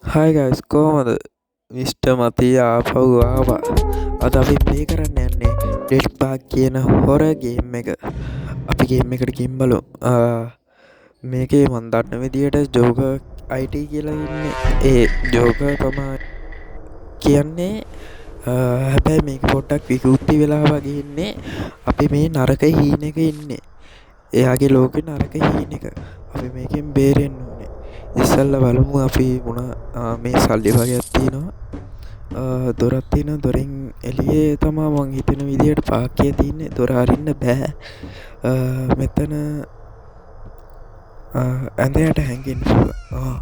හයි guys කොහොමද mister මතී ආපහු ආවා. අද අපි ප්ලේ කරන්න යන්නේ ඩෙඩ් බාග් කියන හොර ගේම් එක. අපි ගේම් එකට ගිහින් බලමු. මේකේ මන් දන්න විදියට ජෝකර් IT කියලා ඉන්නේ. ඒ ජෝකර් තමයි කියන්නේ. හැබැයි මේක පොඩ්ඩක් විකෘති වෙලා වගේ ඉන්නේ. අපි මේ නරක හීනෙක ඉන්නේ. එයාගේ ලෝකෙ නරක හීනෙක. අපි මේකෙන් බේරෙන්න ඕනේ. ඉස්සල්ලා බලමු අපි මේ සල්ලි වගේක් තියෙනවා. දොරක් තියෙනවා. දොරෙන් එළියේ තමා මං හිතන විදියට පාක්කිය තියෙන්නේ. දොර අරින්න බෑ. මෙතන ඇඳ යට හැංගෙන්න පුළුවන්.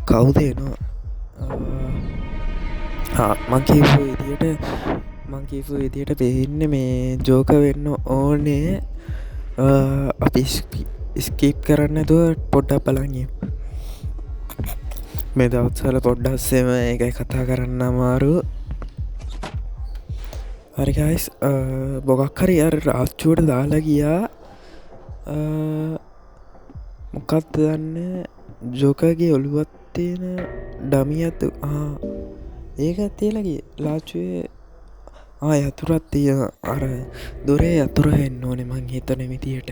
කවුද එනවා? මං කියපු විදියට පේන්නේ මේ ජෝකර් වෙන්න ඕනේ. අපි ස්කිප් කරන්න නැතුව පොඩ්ඩක් බලන් ඉමු. මේ දවස්වල පොඩ්ඩස්සෙම ඒකයි කතා කරන්න අමාරු. හරි ගයිස්, මොකක් හරි අර රාච්චුවට දාලා ගියා. මොකක්ද දන්නේ? ජෝකර්ගේ ඔළුවත් තියෙන ඩමියත් ඒකත් තියලා ගියේ ලාච්චුවේ. යතුරක් තියෙන අර දොරේ යතුර එන්න ඕනේ මං හිතන විදියට.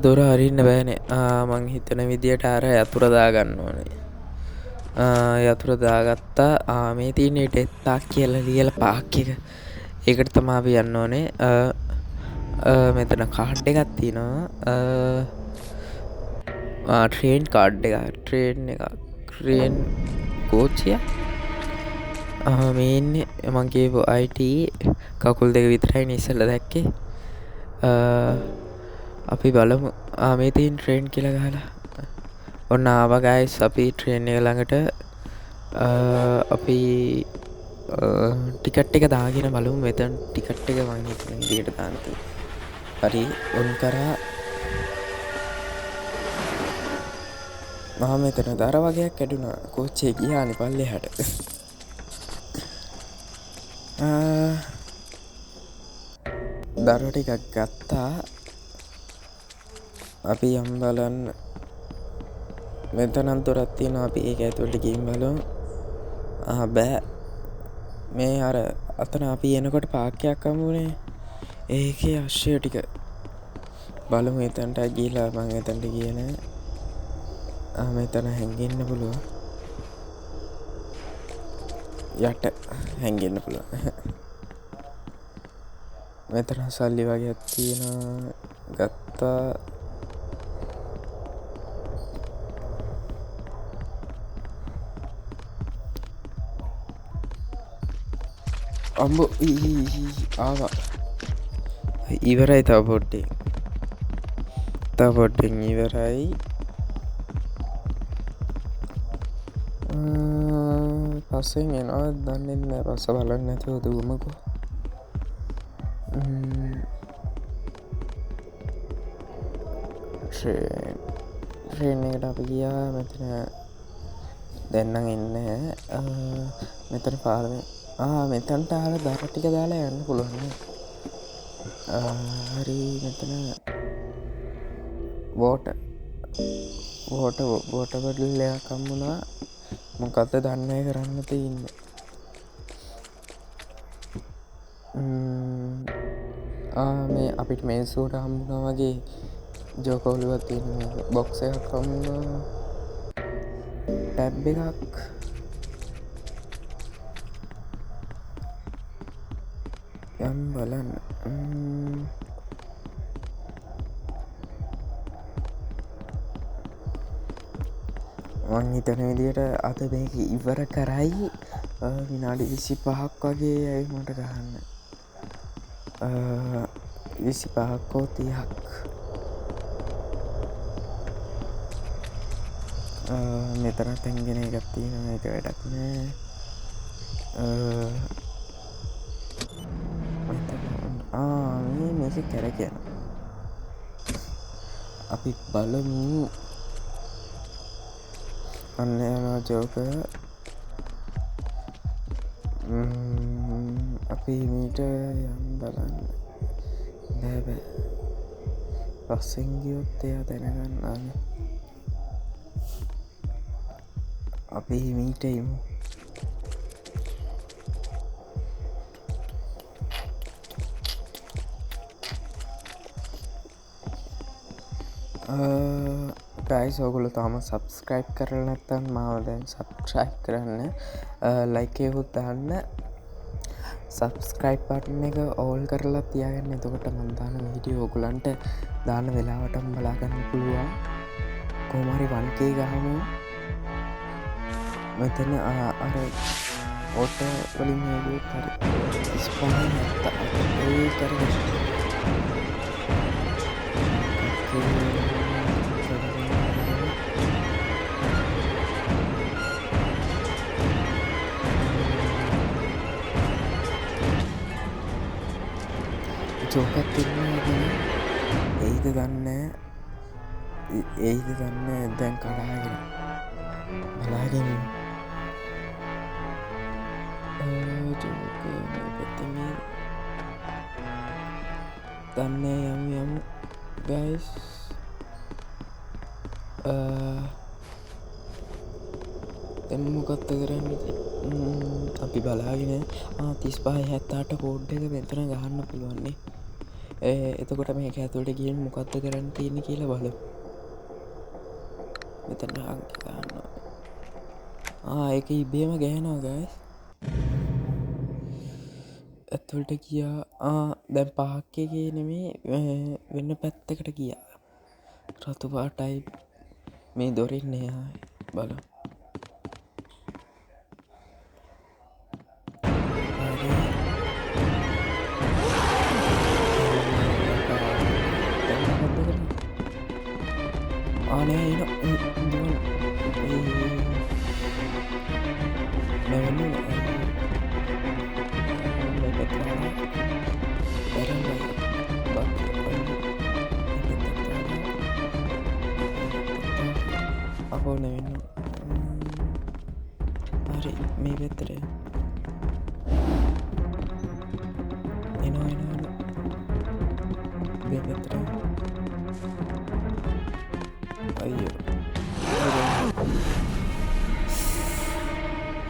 දොර අරින්න බෑනේ. මං හිතන විදියට අර යතුර දාගන්න ඕනේ. යතුර දාගත්තා. මේ තියන්නේ ඩෙත්තාක් කියලා ලියලා පාක් එක. ඒකට තමා අපි යන්න ඕනේ. මෙතන කාඩ් එකක් තියෙනවා. ට්‍රේන් කාඩ් එක. ට්‍රේන් කෝච්චිය මේන්නේ මං කියපු IT කකුල් දෙක විතරයි ඉස්සෙල්ලා දැක්කේ. අපි බලමු. මේ තියෙන ට්‍රේන් කියලා ගහලා ඔන්න ආවා ගයිස්. අපි ට්‍රේන් එක ළඟට අපි ටිකට් එක දාගෙන බලමු. මෙතන ටිකට් එක මං හිතන විදියට දාන්න තියෙනවා. හරි ඔන් කරා. මෙතන දර වගේක් කැඩුනා. කෝච්චියේ ගියානේ පල්ලෙහාට. දර ටිකක් ගත්තා. අපි යම් බලන්න. මෙතනත් දොරක් තියෙනවා. අපි ඒක ඇතුළට ගිහින් බලමු. බෑ. මේ අර අතන අපි එනකොට පාක්කයක් හම්බුනේ. ඒකේ අශ්වය ටික බලමු. එතනට ගිහිලා මං එතනට ගියේ නෑ. මෙතන හැංගෙන්න පුළුවන්. යට හැංගෙන්න පුළුවන්. මෙතන සල්ලි වගේක් තියෙනවා. ගත්තා. අම්බෝ ආවා. ඉවරයි. තව පොඩ්ඩෙන් ඉවරයි. පස්සෙන් එනවා දන්නේ නැහැ. පස්ස බලන්න නැතුව දුවමුකෝ. ට්‍රේන් එකට අපි ගියා. මෙතන දැන්නම් එන්නේ නැහැ. මෙතන පාරමේ මෙතනට ආලා දර ටික දාලා යන්න පුළුවන්. හරි මෙතන වෝටර් බොටල් එකක් හම්බුණා. මොකද්ද දන්නේ කරන්න තියෙන්නේ. මේ අපිට මේසුවට හම්බුණා වගේ ජෝකර් ඔළුවක් තියෙන මේක බොක්ස් එකක් හම්බුණා. ටැබ් එකක්. යම් බලන්න. මං හිතන විදියට අද මේක ඉවර කරයි. විනාඩි 25ක් වගේ ඇයි මට ගහන්න. 25ක් හෝ 30ක්. මෙතනත් හැංගෙන එකක් තියෙනවා. ඒක වැඩක් නෑ. මේක කැරකෙන. අපි බලමු. අන්න යනවා ජෝකර්. අපි මීට යම් බලන්න. බෑ පස්සෙන් ගියොත් එයා දැනගන්නානේ. අපි හිමීට ඉමු. ගයිස් ඔයගොල්ලෝ තාම සබ්ස්ක්‍රයිබ් කරලා නැත්නම් මාව දැන් සබ්ස්ක්‍රයිබ් කරන්න. ලයික් එකකුත් දාන්න. සබ්ස්ක්‍රයිබ් බටන් එක ඕල් කරලා තියාගන්න. එතකොට මම දාන වීඩියෝ ඔයගොල්ලන්ට දාන වෙලාවටම බලා ගන්න පුළුවන්. කොහොම හරි 1k ගහමු. මෙතන අර ඔට වලින් හරි 35 නැත්තා ඒ කරගෙන චෝකත් තිරනගෙන ඒද දන්න දැන් කඩාගෙන බලාගෙන පැත්තම දන්න යම් ගයිස් මොකත්ත කරන්න අපි බලාගෙන 35-70 කෝඩ් එක මෙතන ගහන්න පුළුවන්නේ. එතකොට මේක ඇතුළට ගිහින් මොකක්ද කරන්න තියෙන්නේ කියලා බලමු. මෙතන අංක ගන්නවා. ඒක ඉබේම ගහනවා guys. ඇතුළට ගියා. දැන් 5ක් එකේ නෙමෙයි වෙන පැත්තකට ගියා. රතු පාටයි මේ දොරින් එහා බලමු. ආනේ එන අපෝ නෙවෙන්න හරි මේ පැත්තට එනවා මේ පැත්තට අයියෝ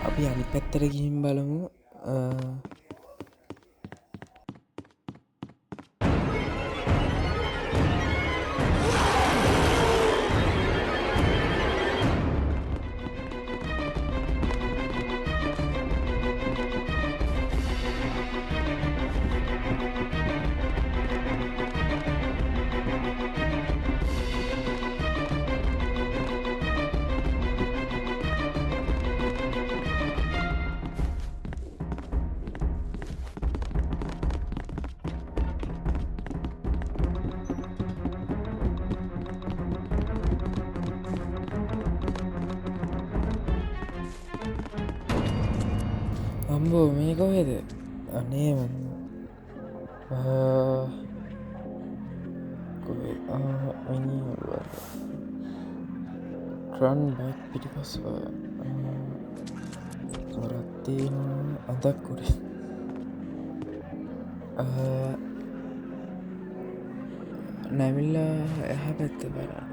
අපි අනිත් පැත්තට ගිහින් බලමු. අම්බෝ මේ කොහෙද? අනේ මම කොහෙ මිනිහා ට්‍රන් බයික් පිටිපස්ස වරක් තියෙනවා අදක් උඩේ. නැවිල්ලා එහා පැත්ත බලන්න.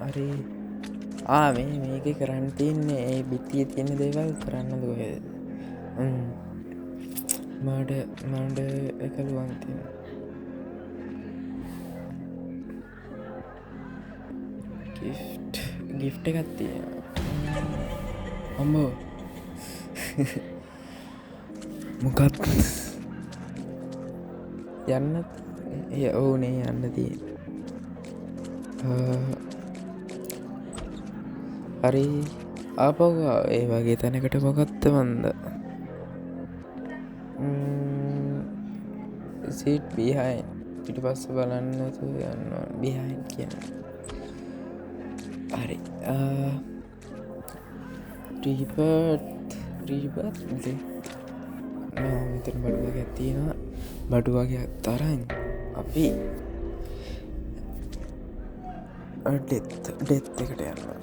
හරි මේක කරන්න තියන්නේ ඒ බිත්තියේ තියෙන දේවල් කරන්නද කොහෙද? මඩ එකළුවන් තියෙන ගිෆ්ට් එකක් තියෙනවා. අම්බෝ මොකක්ද යන්න ඕනේ යන්න තියෙන. හරි ආපහු ඒ වගේ තැනකට මොකක්ද මන්ද සීට් බිහයින් පිටිපස්ස බලන්න නැතුව යනවා බිහයින් කියන. හරි රීබර්ත් මෙතන බඩු වගේක් තියෙනවා. බඩු වගේක් තරන් අපි ඩෙත් එකට යනවා.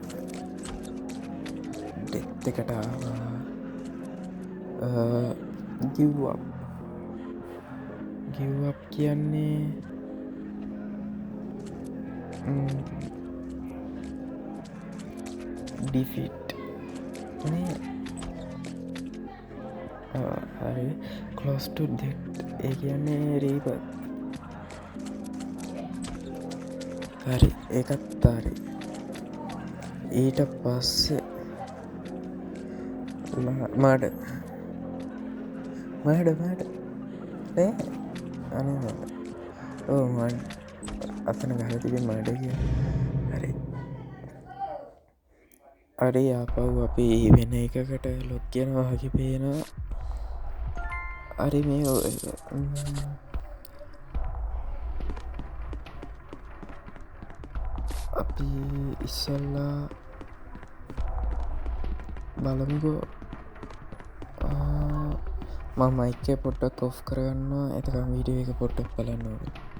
ඩෙත් එකට ගිව්අප් කියන්නේ ඩිෆිට් මේ හරි කලෝස්ටු දෙට් ඒ කියන්නේ රීපත් හරි ඒකත් හරි ඊට පස්සේ මඩ අනේ ඕ මඩ අතන ගහලා තිබෙන මඩ කිය හරි අඩේ ආපව් අපි වෙන එකකට ලොක් කියනවා වගේ පේනවා හරි මේ අපි ඉස්සල්ලා බලමුකෝ මම මයික් එක පොඩ්ඩක් ඔෆ් කරගන්නවා එතකම් වීඩියෝ එක පොඩ්ඩක් බලන්න ඕනේ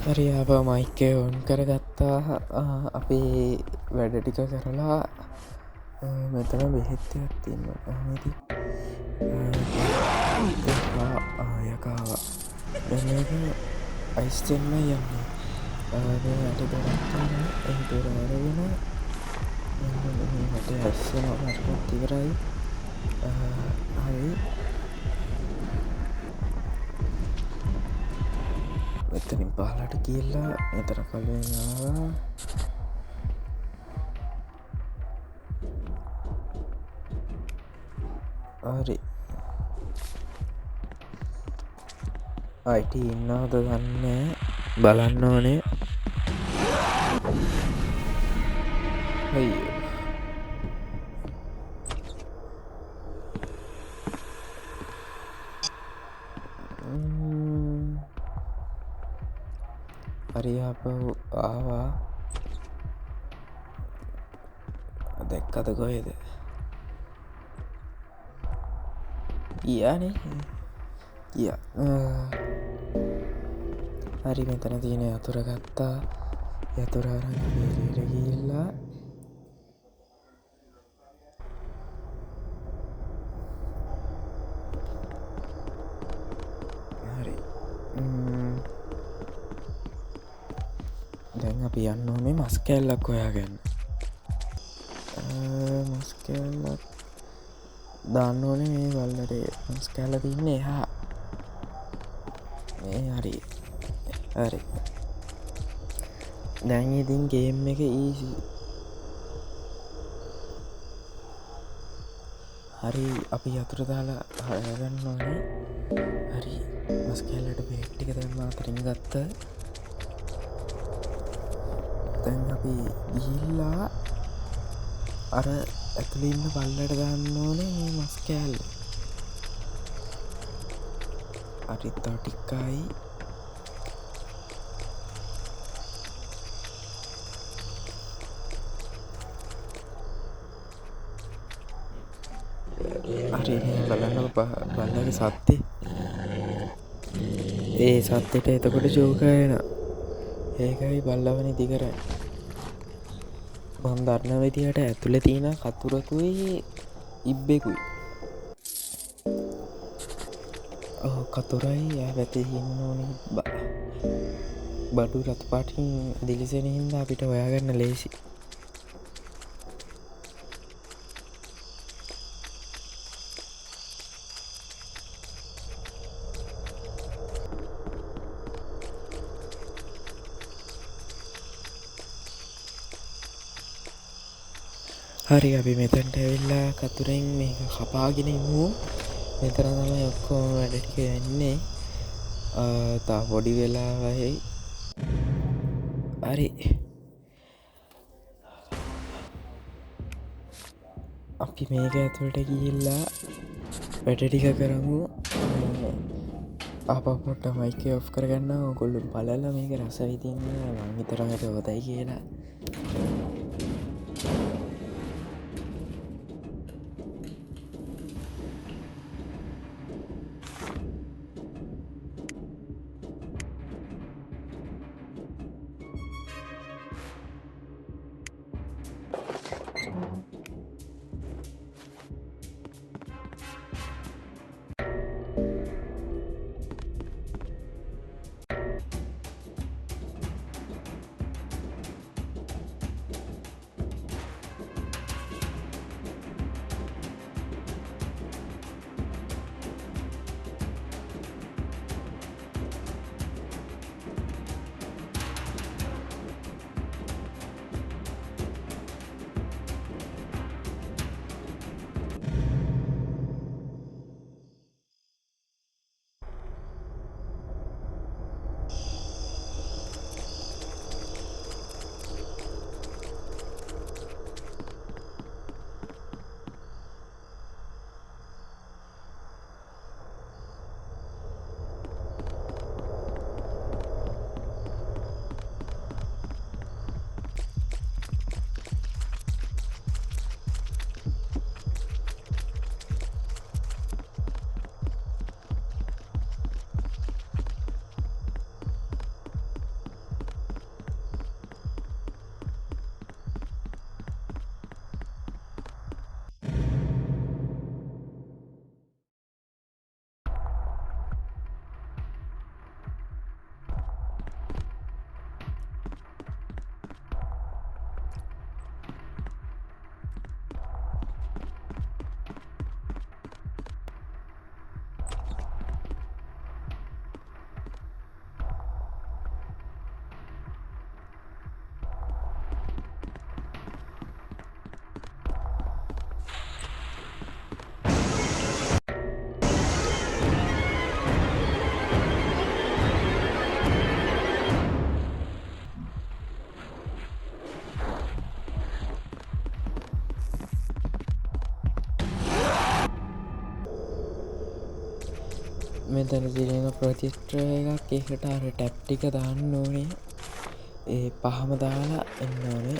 හරි අප මයිකය ඔන් කරගත්තා අපේ වැඩ ටික කරලා මෙතන බෙහෙත්තයක් තින්න ඇමති ආයකාව දැක අයිස්තෙන්ම යන්නේ අට දරක්කාන එහිතුරාරගෙන මට ඇස්සන මටත් තිවරයි හරි මෙතනින් පහලට කියල්ලා මෙතර කලවා හරි අයිට ඉන්නාද ගන්න බලන්න ඕනේ හරි අප ආවා දැක්කත කොහෙද කියානේ කිය හරි මෙතන තියෙන යතුර ගත්තා යතුරාරන්න පේරට ගිල්ලා හරි දැන් අපි යන්න ඕනේ මස් කැල්ලක් හොයාගන්න මස් කැල්ලක් දාන්න ඕනේ මේ වල්ලට මස් කැල්ල තින්නේ හා මේ හරි හරි දැන් ඉතින් ගේම් එක ඊසි හරි අපි යතුර දාලා හයගන්න ඕනේ හරි මස් කැල්ලට බේට්ටික දැම්ම අතරින් ගත්ත දැන් අපි ගිහිල්ලා අර ඇතුළඉන්න බල්ලට ගන්න ඕනේ මේ මස් කෑල්ල අරිත්තා ටික්කයි හරි බලන්න බල්ලගේ සත්තේ ඒ සත්තට එතකොට ජෝකයන ඒකයි බල්ලවනි දිකරයි බන්ධරණ වෙතියට ඇතුළ තියෙන කතුරකුයි ඉබ්බෙකුයි කතුරයි ඇවැත ඉන්න ඕනි බඩු රත් පාටින් දිලිසෙන හින්ද අපිට ඔයාගන්න ලේසි හරි අපි මෙතැන්ට ඇවිල්ලා කතුරෙන් මේ කපාගෙන වූ මෙතර තමයි ඔක්කෝ වැඩටික වෙන්නේ තා පොඩි වෙලා වහයි හරි අපි මේක ඇතුළට ගිහිල්ලා වැඩටික කරමු අපපොට මයික ඔෆ් කරගන්න ඔකොල්ලු බලල මේක රස විතින්න මංහිතරමට හොතයි කියලා මෙතන තියෙන ප්‍රොජෙක්ටර් එකක් ඒකට අර ටැප් ටික දාන්න ඕනේ. ඒ පහම දාලා එන්න ඕනේ.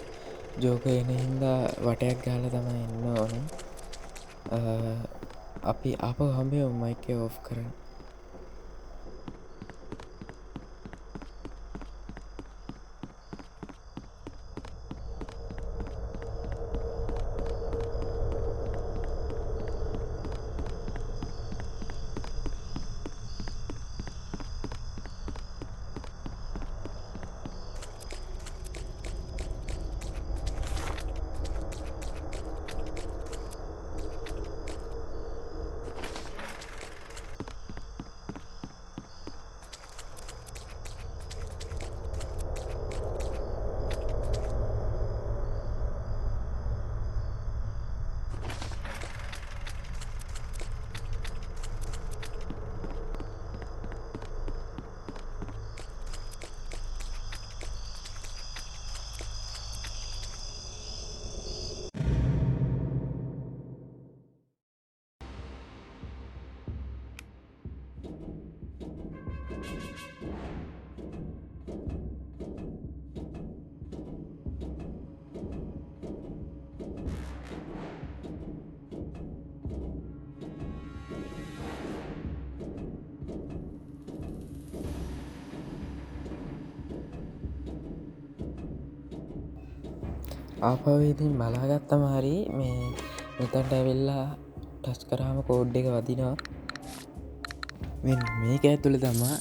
ජෝක එන හින්දා වටයක් ගාලා තමයි එන්න ඕනේ. අපි ආපහු හම්බෙමු මයික් එක ඔෆ් කරන්න. ආපහු ඉතින් බලාගත්තම හරි මේ මෙතනට ඇවිල්ලා ටච් කරාම කෝඩ් එක වදිනවා. මෙන්න මේක ඇතුළේ තමා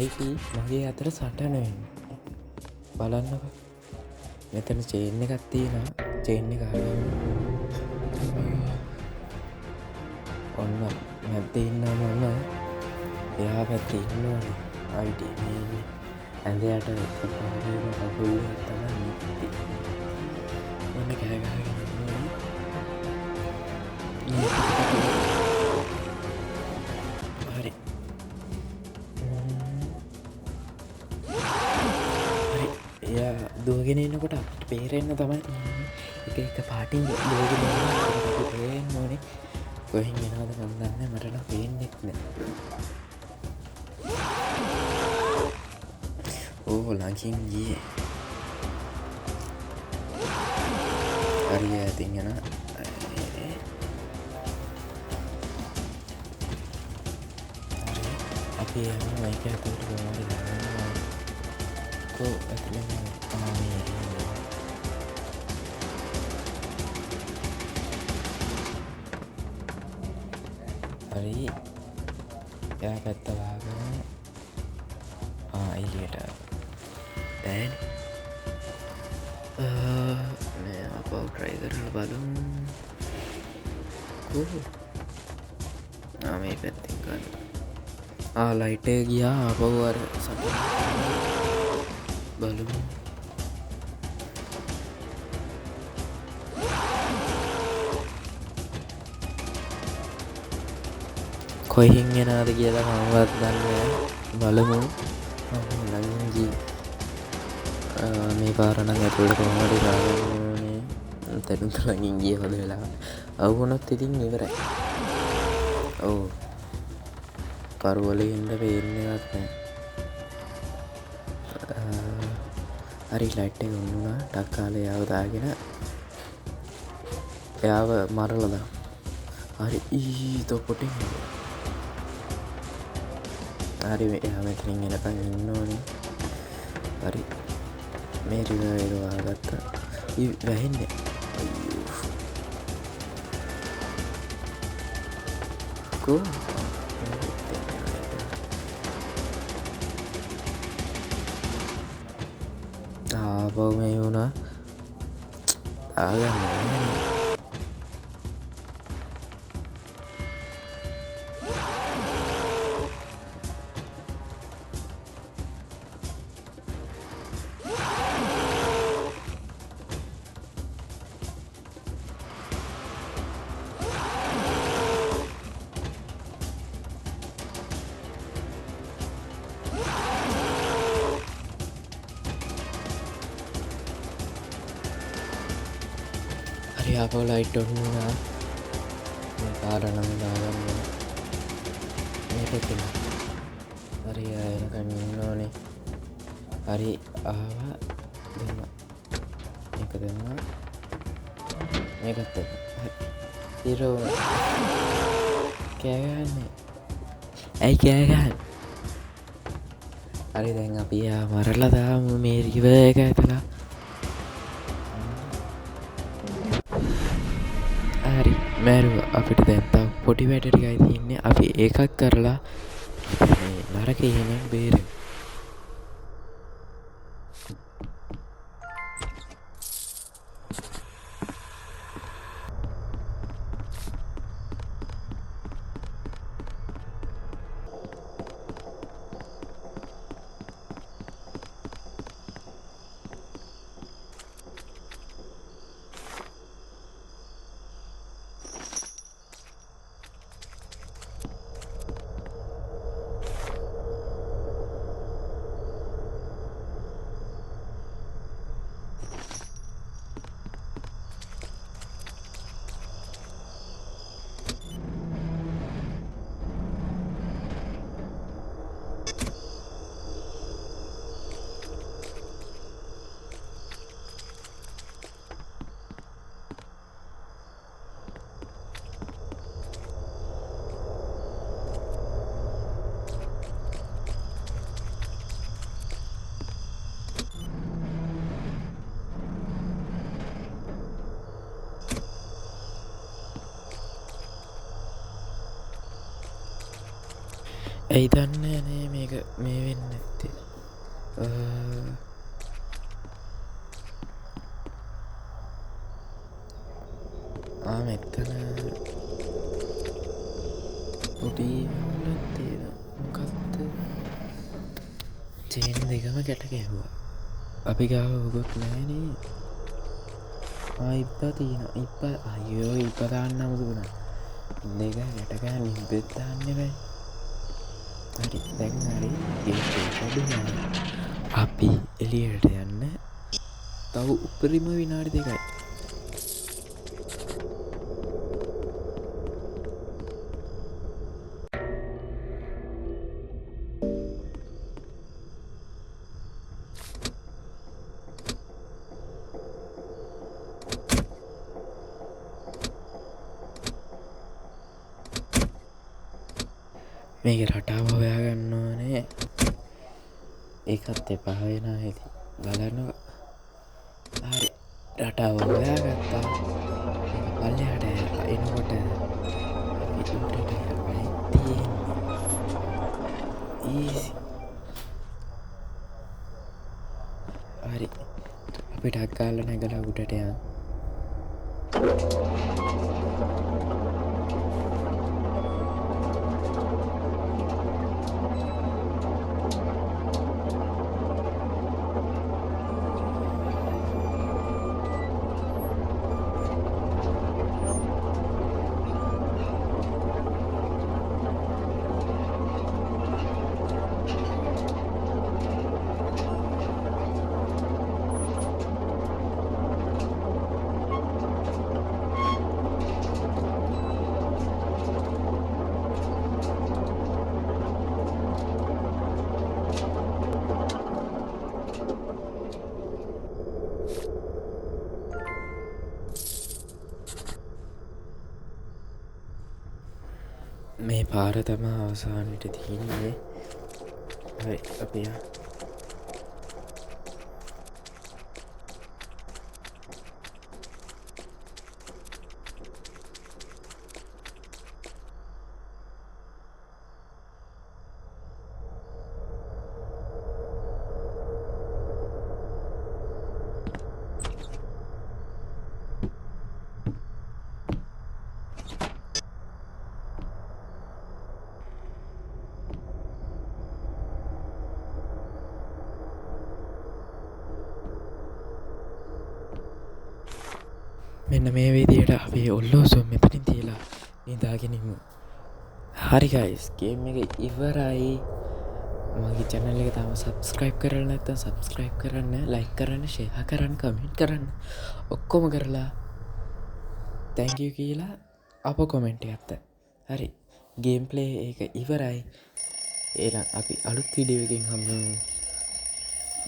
IP මගේ අතට සටහන වෙන්නේ. බලන්නකෝ. මෙතන චේන් එකක් තියෙනවා. චේන් එක හරියම ඔන්න මැද්දේ ඉන්නාම ඔන්න එහා පැත්තේ ඉන්නවනේ IT මේ ඇඳයට එකපාරටම කකුල් එක තමයි නික්ටි. ඔන්න කෑ ගහගෙන ඉන්නවා. හරි. හරි. එයා දුවගෙන එනකොට අපිට පේරෙන්න තමයි එක එක පාටින් දුවගෙන එනවා. අපිට පේරෙන්න ඕනේ. කොහෙන් එනවද මන් දන්නේ නැහැ. මට නම් පේන්නෙත් නැහැ. ඕ ළඟින් ගියේ. හරි ඇතින් යන අපි යමු මයික් එක ඇතුළට කොහොමද දාන්නේ කෝ ඇතුළේ ආමේ හරි එයා පැත්ත වහගෙන එළියට බෑනේ අපව ට්‍රයි කරලා බලමු මේ පැත්තෙන් ගන්න ලයිට් එක ගියා ආපහු අර සටහන බලමු කොහෙන් එනවද කියලා මමවත් දන්නේ බලමු ළඟින් ගියේ මේ පාර නම් ඇතුළට කොහොමද දාගන්න ඕනේ තැනුත් ළඟින් ගියේ හොඳ වෙලාවට අවුනොත් ඉතින් ඉවරයි ඔව් කරවලේ හින්දා පේන්නේවත් නැහැ හරි ලයිට් එක ඔන් වුණා ටක් කාලේ යාව දාගෙන එයාව මරලා දාමු හරි තොපොටින් හරි එයා මෙතනින් එනකන් ඉන්න ඕනේ හරි මේ රිවර් එක වහගත්තා වැහෙන්නේ කෝ ආපහු මේ වුණා දාගන්න ආපහු ලයිට් ඔන් වුණා මේ පාර නම් දාගන්න මේ පැත්තෙන් හරි එනකන් ඉන්න ඕනේ. හරි ආවා දෙන්න මේක දෙන්නවා මේකත් දෙන්න. ඉරෝ කෑගන්නේ ඇයි කෑගන්න. හරි දැන් අපි මරලා දාමු මේ රිවර් එක ඇතුළා. හරි මැරුව අපිට දැන් තව පොඩි වැඩ ටිකයි තියෙන්නේ. අපි ඒකක් කරලා මේ නරකේ ඉන්නේ බේරෙමු. ඇයි දන්නේ නේ මේක මේ වෙන්න ඇත්තේ. මෙතන පොඩි තියෙන මොකක්ද චේන් දෙකම ගැට ගැහුවා. අපි ගාව ඔගොත් නෑනේ. ඉප්ප තියෙන ඉප්ප අයෝ ඉප දාන්න අමුතුුණා දෙක ගැටගෑ නිබෙත් දාන්න බෑ. හරි දැන් හරි අපි එලියට යන්න තව උපරිම විනාඩි දෙකයි. මේක රටාව හොයාගන්න ඕනේ. ඒකත් එපා වෙන ඇති බලනවා. හරි රටාව හොයාගත්තා. පල්ලෙහාට එනකොට උඩට යන්නයි තියෙන්නේ. හරි අපිට අක්කාල නැගලා උඩට යන්න. මේ පාර තමා අවසානයට තියන්නේ. හරි අපි මෙන්න මේ විදියට අපේ ඔල්ලෝසුව මෙතනින් තියලා නිදාගෙනමු. හරි ගයිස් ගේම් එක ඉවරයි. මගේ channel එක තාම subscribe කරලා නැත්නම් subscribe කරන්න, like කරන්න, share කරන්න, comment කරන්න ඔක්කොම කරලා thank you කියලා අප comment එකක්. හරි ගේම් ප්ලේ එක ඉවරයි. එහෙනම් අපි අලුත් වීඩියෝ එකකින් හම්බෙමු.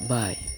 බයි.